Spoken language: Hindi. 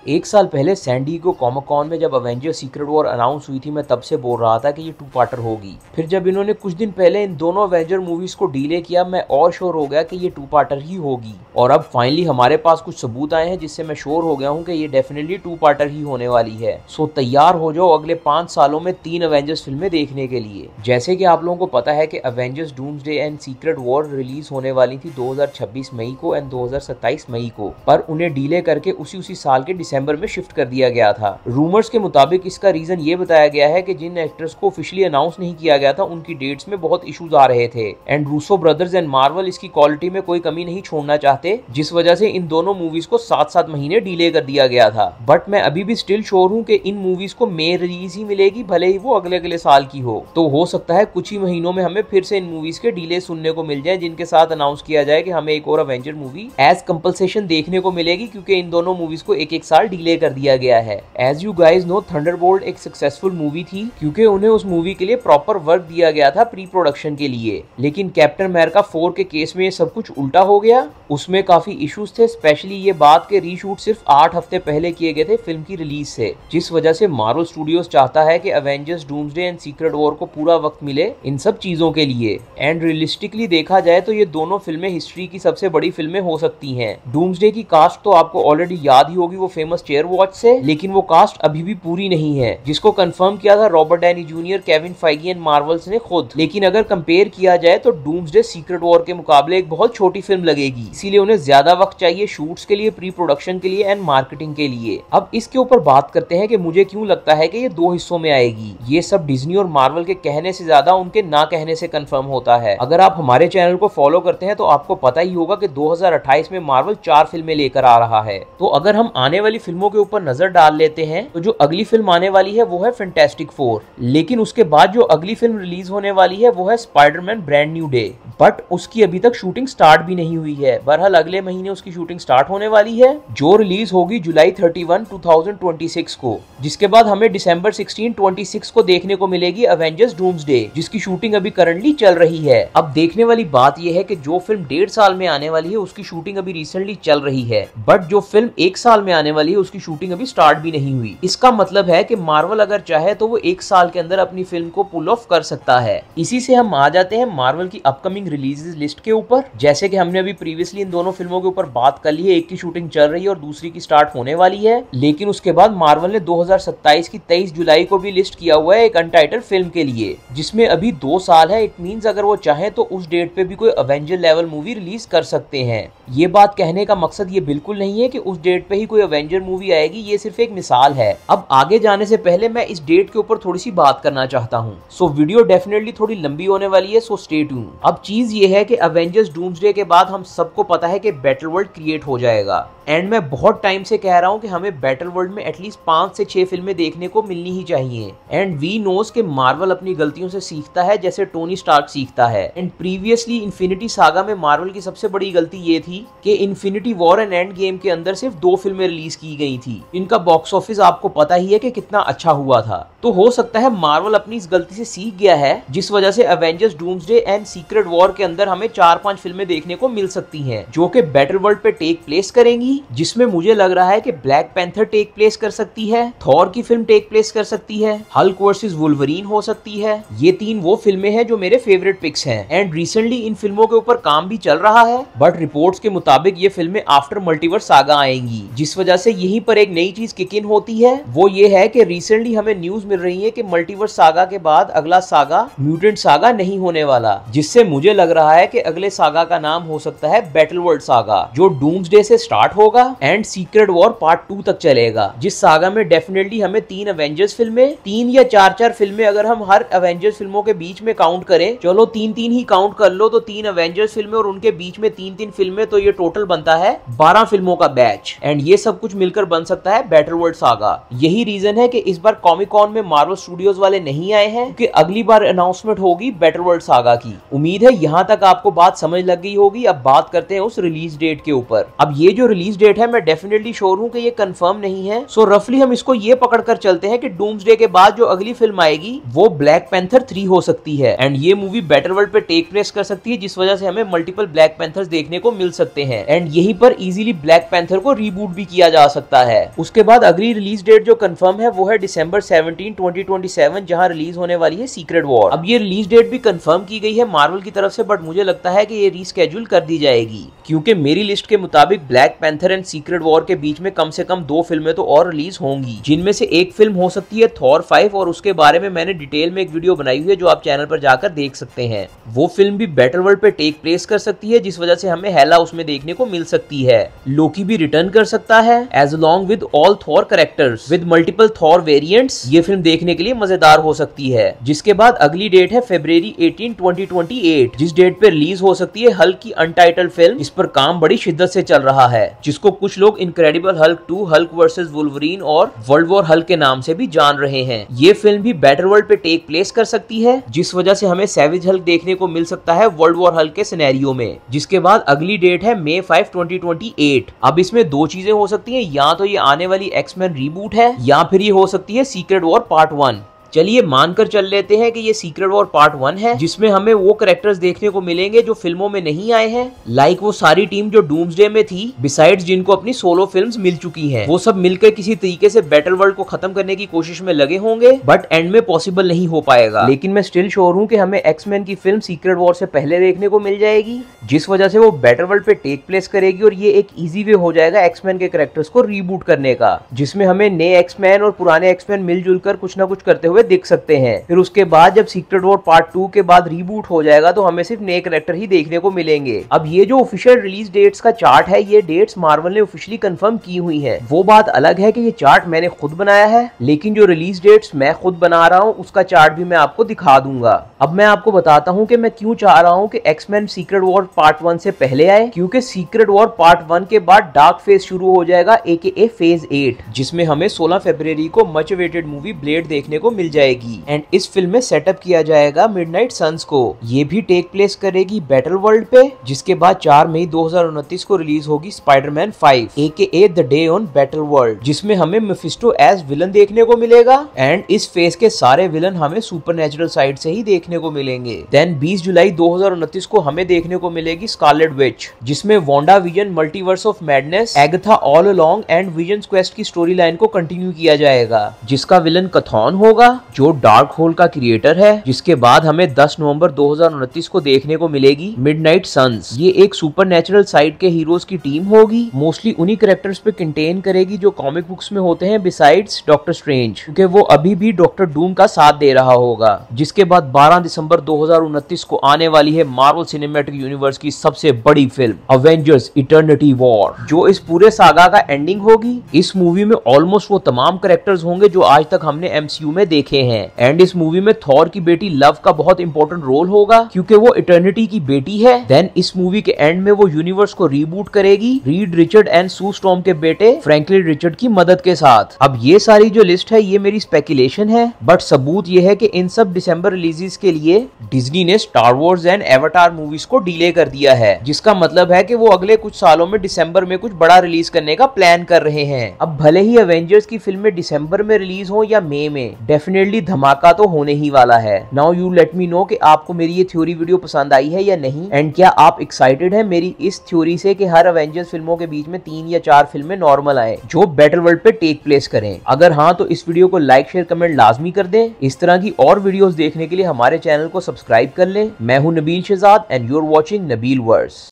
1 साल पहले सैन डिएगो कॉमिक कॉन में जब अवेंजर्स सीक्रेट वॉर अनाउंस हुई थी, मैं तब से बोल रहा था कि ये 2 पार्टर होगी। फिर जब इन्होंने कुछ दिन पहले इन दोनों अवेंजर मूवीज को डिले किया, मैं और श्योर हो गया कि ये 2 पार्टर ही होगी। और अब फाइनली हमारे पास कुछ सबूत आए हैं जिससे मैं श्योर हो गया हूँ कि ये डेफिनेटली 2 पार्टर ही होने वाली है। सो तैयार हो जाओ अगले 5 सालों में 3 अवेंजर्स फिल्में देखने के लिए। जैसे कि आप लोगों को पता है कि Avengers doomsday and secret war release होने वाली थी 2026 मई को एंड 2027 मई को, पर उन्हें डिले करके उसी साल के दिसंबर में शिफ्ट कर दिया गया था। रूमर्स के मुताबिक इसका रीजन ये बताया गया है कि जिन एक्टर्स को ऑफिशियली अनाउंस नहीं किया गया था उनकी डेट्स में बहुत इश्यूज आ रहे थे and Russo brothers and Marvel इसकी क्वालिटी में कोई कमी नहीं छोड़ना चाहते, जिस वजह से इन दोनों मूवीज को 7-7 महीने डिले कर दिया गया था। बट मैं अभी भी स्टिल श्योर हूँ कि इन मूवीज को मई रिलीज ही मिलेगी, भले ही वो अगले साल की हो। तो हो सकता है कुछ ही महीनों में हमें फिर से इन मूवीज के डिले सुनने को मिल जाए, जिनके साथ अनाउंस किया जाए कि हमें एक और अवेंजर मूवी एज कंपल्सेशन देखने को मिलेगी, क्योंकि इन दोनों मूवीज को एक साल डिले कर दिया गया है। As you guys know, Thunderbolt एक सक्सेसफुल मूवी थी क्योंकि उन्हें उस मूवी के लिए प्रॉपर वर्क दिया गया था प्री प्रोडक्शन के लिए। लेकिन कैप्टन अमेरिका 4 के केस में ये सब कुछ उल्टा हो गया। उसमें काफी इश्यूज थे, स्पेशली ये बात के रीशूट सिर्फ 8 हफ्ते पहले किए गए थे फिल्म की रिलीज से, जिस वजह से मार्वल स्टूडियोज चाहता है कि Avengers doomsday and secret war को पूरा वक्त मिले इन सब चीजों के लिए। एंड रियलिस्टिकली देखा जाए तो ये दोनों फिल्में हिस्ट्री की सबसे बड़ी फिल्में हो सकती हैं। डूम्सडे की कास्ट तो आपको ऑलरेडी याद ही होगी, वो फेमस चेयर वॉच से, लेकिन वो कास्ट अभी भी पूरी नहीं है, जिसको कंफर्म किया था Robert Danny junior, Kevin Feige and Marvels ने खुद। लेकिन अगर कंपेयर किया जाए तो डूम्सडे सीक्रेट वॉर के मुकाबले एक बहुत छोटी फिल्म लगेगी, इसीलिए उन्हें ज्यादा वक्त चाहिए शूट्स के लिए, प्री प्रोडक्शन के लिए एंड मार्केटिंग के लिए। अब इसके ऊपर बात करते हैं कि मुझे क्यों लगता है कि ये 2 हिस्सों में आएगी। ये सब डिज्नी और मार्वल के कहने से ज्यादा उनके ना कहने से कंफर्म होता है। अगर आप हमारे चैनल को फॉलो करते हैं तो आपको पता ही होगा कि 2028 में मार्वल 4 फिल्में लेकर आ रहा है। तो अगर हम आने वाली फिल्मों के ऊपर नजर डाल लेते हैं तो जो अगली फिल्म आने वाली है वो है फैंटास्टिक 4। लेकिन उसके बाद जो अगली फिल्म रिलीज होने वाली है वो है Spiderman brand new day, but उसकी अभी तक शूटिंग स्टार्ट भी नहीं हुई है। बहरहाल अगले महीने उसकी शूटिंग स्टार्ट होने वाली है, जो रिलीज होगी जुलाई 31, 2026 को, जिसके बाद हमें दिसंबर 16, 26 को देखने को मिलेगी अवेंजर्स डूम्सडे, जिसकी शूटिंग अभी करंटली चल रही है। अब देखने वाली बात यह है कि जो फिल्म 1.5 साल में आने वाली है उसकी शूटिंग अभी रिसेंटली चल रही है, बट जो फिल्म 1 साल में आने वाली है उसकी शूटिंग अभी स्टार्ट भी नहीं हुई। इसका मतलब है कि मार्वल अगर चाहे तो वो 1 साल के अंदर अपनी फिल्म को पुल ऑफ कर सकता है। इसी से हम आ जाते हैं मार्वल की अपकमिंग रिलीजेस लिस्ट के ऊपर। जैसे कि हमने अभी प्रीवियसली इन दोनों फिल्मों के ऊपर बात कर ली है, एक की शूटिंग चल रही है और दूसरी की स्टार्ट होने वाली है। लेकिन उसके बाद मार्वल ने 2027 की 23 जुलाई को भी लिस्ट किया हुआ है एक अनटाइटल फिल्म के लिए, जिसमें अभी 2 साल है। इट मींस अगर वो चाहे तो उस डेट पे भी कोई अवेंजर लेवल मूवी रिलीज कर सकते हैं। ये बात कहने का मकसद ये बिल्कुल नहीं है कि उस डेट पे ही कोई अवेंजर मूवी आएगी, ये सिर्फ एक मिसाल है। अब आगे जाने से पहले मैं इस डेट के ऊपर थोड़ी सी बात करना चाहता हूँ। सो वीडियो डेफिनेटली थोड़ी लंबी होने वाली है, सो स्टे ट्यून। अब चीज ये है कि अवेंजर्स डूम्सडे के बाद हम सबको पता है कि बैटल वर्ल्ड क्रिएट हो जाएगा। एंड मैं बहुत टाइम से कह रहा हूँ कि हमें बैटल वर्ल्ड में एटलीस्ट 5 से 6 फिल्में देखने को मिलनी ही चाहिए। एंड वी नोज कि मार्वल अपनी गलतियों से सीखता है जैसे टोनी स्टार्क सीखता है। एंड प्रीवियसली इन्फिनिटी सागा में मार्वल की सबसे बड़ी गलती ये थी कि infinity war and end game के अंदर सिर्फ 2 फिल्में रिलीज की गई थी। इनका बॉक्स ऑफिस आपको पता ही है कि कितना अच्छा हुआ था। तो हो सकता है मार्वल अपनी इस गलती से सीख गया है, जिस वजह से Avengers doomsday and secret war के अंदर हमें 4-5 फिल्में देखने को मिल सकती हैं, जो कि बैटल वर्ल्ड पे टेक प्लेस करेंगी, जिसमें मुझे लग रहा है कि ब्लैक पैंथर टेक प्लेस कर सकती है, थॉर की फिल्म टेक प्लेस कर सकती है, हल्क वर्सेस वुल्वरीन हो सकती है। ये 3 वो फिल्में हैं जो मेरे फेवरेट पिक्स हैं। एंड रिसेंटली इन फिल्मों के ऊपर काम भी चल रहा है, बट रिपोर्ट्स के मुताबिक ये फिल्में आफ्टर मल्टीवर्स सागा आएंगी, जिस वजह से यहीं पर एक नई चीज किक इन होती है। वो ये है कि रिसेंटली हमें न्यूज मिल रही है कि मल्टीवर्स सागा के बाद अगला सागा म्यूटेंट सागा नहीं होने वाला, जिससे मुझे लग रहा है कि अगले सागा का नाम हो सकता है बैटल वर्ल्ड सागा, जो डूम्सडे से स्टार्ट होगा एंड सीक्रेट वॉर पार्ट 2 तक चलेगा। जिस सागा में डेफिनेटली हमें 3 अवेंजर्स फिल्में, 3 या 4-4 फिल्में, अगर हम हर अवेंजर्स फिल्मों के बीच में काउंट करें, चलो 3-3 ही काउंट कर लो, तो 3 अवेंजर्स फिल्में और उनके बीच में 3-3 फिल्में, तो ये टोटल बनता है 12 फिल्मों का बैच। एंड ये सब कुछ मिलकर बन सकता है बैटल वर्ल्ड सागा। यही रीजन है कि इस बार कॉमिक कॉन में मार्वल स्टूडियोज वाले नहीं आए हैं, क्योंकि अगली बार अनाउंसमेंट होगी बैटल वर्ल्ड सागा की। उम्मीद है यहाँ तक आपको बात समझ लग गई होगी। अब बात करते हैं उस रिलीज डेट के ऊपर। अब ये जो रिलीज डेट है, मैं डेफिनेटली श्योर हूँ कि ये कंफर्म नहीं है। सो रफली हम इसको ये पकड़ कर चलते हैं कि डूम्सडे के बाद जो अगली फिल्म आएगी वो ब्लैक पैंथर 3 हो सकती है। एंड ये मूवी बैटल वर्ल्ड पे टेक प्लेस कर सकती है, जिस वजह से हमें मल्टीपल ब्लैक पैंथर्स देखने को मिल सकते हैं। एंड यहीं पर इजीली ब्लैक पैंथर को रीबूट भी किया जा सकता है। उसके बाद अगली रिलीज डेट जो कंफर्म है वो है December 17, 2027, जहां रिलीज होने वाली है सीक्रेट वॉर। अब ये रिलीज डेट भी कंफर्म की गई है मार्वल की तरफ से, बट मुझे लगता है कि ये रीस्केड्यूल कर दी जाएगी, क्योंकि मेरी लिस्ट के मुताबिक black panther and secret war के बीच में कम से कम 2 फिल्में तो और रिलीज होंगी, जिनमें से एक फिल्म हो सकती है थॉर 5, और उसके बारे में मैंने डिटेल में एक वीडियो बनाई हुई है जो आप चैनल पर जाकर देख सकते हैं। वो फिल्म भी बैटल वर्ल्ड पे टेक प्लेस कर सकती है, जिस वजह से हमें हेला उसमें देखने को मिल सकती है। लोकी भी रिटर्न कर सकता है as along with all Thor characters with multiple Thor variants. ये फिल्म देखने के लिए मजेदार हो सकती है। जिसके बाद अगली डेट है February 18, 2028, जिस डेट पे रिलीज हो सकती है हल्क की अनटाइटल्ड फिल्म। इस पर काम बड़ी शिद्दत से चल रहा है, जिसको कुछ लोग incredible Hulk 2, Hulk versus Wolverine और वर्ल्ड वॉर हल्क के नाम से भी जान रहे हैं। ये फिल्म भी बैटल वर्ल्ड पे टेक प्लेस कर सकती है, जिस वजह से हमें सैविज हल्क देखने को मिल सकता है वर्ल्ड वॉर हल्क के सिनेरियो में। जिसके बाद अगली डेट है May 5, 2028। अब इसमें 2 चीजें हो सकती हैं, या तो ये आने वाली एक्समैन रीबूट है, या फिर ये हो सकती है सीक्रेट वॉर पार्ट 1। चलिए मानकर चल लेते हैं कि ये सीक्रेट वॉर पार्ट 1 है, जिसमें हमें वो कैरेक्टर्स देखने को मिलेंगे जो फिल्मों में नहीं आए हैं, लाइक वो सारी टीम जो डूम्सडे में थी, बिसाइड्स जिनको अपनी सोलो फिल्म्स मिल चुकी हैं। वो सब मिलकर किसी तरीके से बैटल वर्ल्ड को खत्म करने की कोशिश में लगे होंगे, बट एंड में पॉसिबल नहीं हो पाएगा। लेकिन मैं स्टिल श्योर हूँ कि हमें एक्समैन की फिल्म सीक्रेट वॉर से पहले देखने को मिल जाएगी, जिस वजह से वो बैटल वर्ल्ड पे टेक प्लेस करेगी, और ये एक ईजी वे हो जाएगा एक्समैन के कैरेक्टर्स को रीबूट करने का, जिसमें हमें नए एक्समैन और पुराने एक्समैन मिलजुल कर कुछ ना कुछ करते हुए दिख सकते हैं। फिर उसके बाद जब सीक्रेट वॉर पार्ट 2 के बाद रीबूट हो जाएगा तो हमें सिर्फ नए कैरेक्टर ही देखने को मिलेंगे। अब ये जो ऑफिशियल रिलीज डेट्स का चार्ट है, ये डेट्स मार्वल ने ऑफिशियली कंफर्म की हुई है। वो बात अलग है कि ये चार्ट मैंने खुद बनाया है, लेकिन जो रिलीज डेट्स मैं खुद बना रहा हूँ उसका चार्ट भी मैं आपको दिखा दूंगा। अब मैं आपको बताता हूँ कि मैं क्यों चाह रहा हूँ कि एक्समैन सीक्रेट वॉर पार्ट 1 से पहले आए, क्योंकि सीक्रेट वॉर पार्ट 1 के बाद डार्क फेज शुरू हो जाएगा, AKA फेज 8, जिसमें हमें 16 फरवरी को मच अवेटेड मूवी ब्लेड देखने को मिल जाएगी। एंड इस फिल्म में सेटअप किया जाएगा मिडनाइट सन्स को। ये भी टेक प्लेस करेगी बैटल वर्ल्ड पे, जिसके बाद 4 मई 2029 को रिलीज होगी Spiderman 5 AKA the day on battle world, जिसमें हमें मेफिस्टो एज विलन देखने को मिलेगा। एंड इस फेज के सारे विलन हमें सुपरनैचुरल साइड से ही देखने को मिलेंगे। देन 20 जुलाई 2029 को हमें देखने को मिलेगी स्कारलेट विच, जिसमें Wanda vision multiverse of madness, Agatha all along and visions quest की स्टोरी लाइन को कंटिन्यू किया जाएगा, जिसका विलन कथॉन होगा जो डार्क होल का क्रिएटर है। जिसके बाद हमें 10 नवंबर 2029 को देखने को मिलेगी मिडनाइट सन्स। ये एक सुपरनैचुरल साइड के हीरोज की टीम होगी, मोस्टली उन्हीं कैरेक्टर्स पे कंटेन करेगी जो कॉमिक बुक्स में होते हैं बिसाइड्स डॉक्टर स्ट्रेंज, क्योंकि वो अभी भी डॉक्टर डूम का साथ दे रहा होगा। जिसके बाद 12 दिसंबर 2029 को आने वाली है मार्वल सिनेमैटिक यूनिवर्स की सबसे बड़ी फिल्म अवेंजर्स इटर्निटी वॉर, जो इस पूरे सागा का एंडिंग होगी। इस मूवी में ऑलमोस्ट वो तमाम कैरेक्टर्स होंगे जो आज तक हमने MCU में देखे हैं। एंड इस मूवी में थॉर की बेटी लव का बहुत इंपॉर्टेंट रोल होगा, क्योंकि वो इटर्निटी की बेटी है। देन इस मूवी के एंड में वो यूनिवर्स को रीबूट करेगी Reed Richard and Sue Storm के बेटे फ्रैंकलिन रिचर्ड की मदद के साथ। अब ये सारी जो लिस्ट है ये मेरी स्पेकुलेशन है, बट सबूत ये है कि इन सब दिसंबर रिलीजेस के लिए डिज्नी ने star Wars and Avatar movies को डिले कर दिया है, जिसका मतलब है कि वो अगले कुछ सालों में दिसंबर में कुछ बड़ा रिलीज करने का प्लान कर रहे हैं। अब भले ही एवेंजर्स की फिल्में दिसंबर में रिलीज हो या मई में, डेफिनेटली धमाका तो होने ही वाला है। Now you let me know कि आपको मेरी ये थ्योरी वीडियो पसंद आई है या नहीं, एंड क्या आप एक्साइटेड हैं मेरी इस थ्योरी से कि हर एवेंजर्स फिल्मों के बीच में 3 या 4 फिल्में नॉर्मल आए जो बैटल वर्ल्ड पे टेक प्लेस करें। अगर हाँ तो इस वीडियो को लाइक शेयर कमेंट लाजमी कर दें। इस तरह की और वीडियोस देखने के लिए हमारे चैनल को सब्सक्राइब कर लें। मैं हूं Nabeel Shahzad and you are watching Nabeel verse.